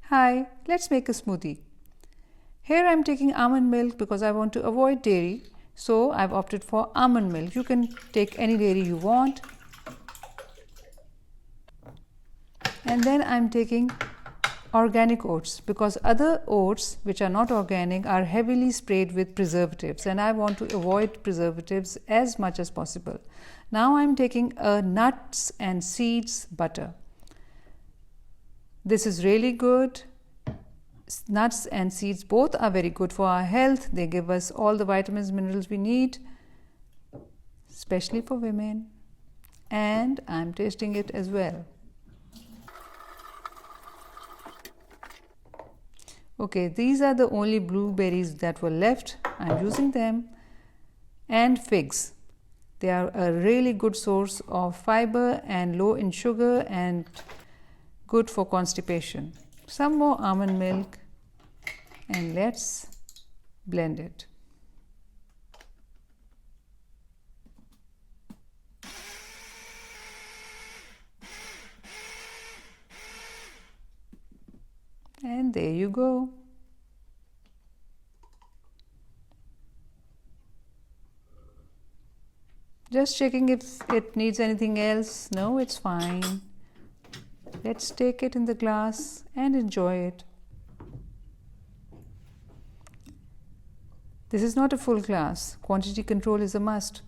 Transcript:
Hi, let's make a smoothie. Here I'm taking almond milk because I want to avoid dairy, so I've opted for almond milk. You can take any dairy you want. And then I'm taking organic oats because other oats which are not organic are heavily sprayed with preservatives, and I want to avoid preservatives as much as possible. Now I'm taking a nuts and seeds butter. This is really good. Nuts and seeds both are very good for our health. They give us all the vitamins, minerals we need, especially for women. And I'm tasting it as well. Okay, these are the only blueberries that were left. I'm using them. And figs. They are a really good source of fiber and low in sugar and good for constipation. Some more almond milk, and let's blend it. And there you go. Just checking if it needs anything else. No, it's fine. Let's take it in the glass and enjoy it. This is not a full glass. Quantity control is a must.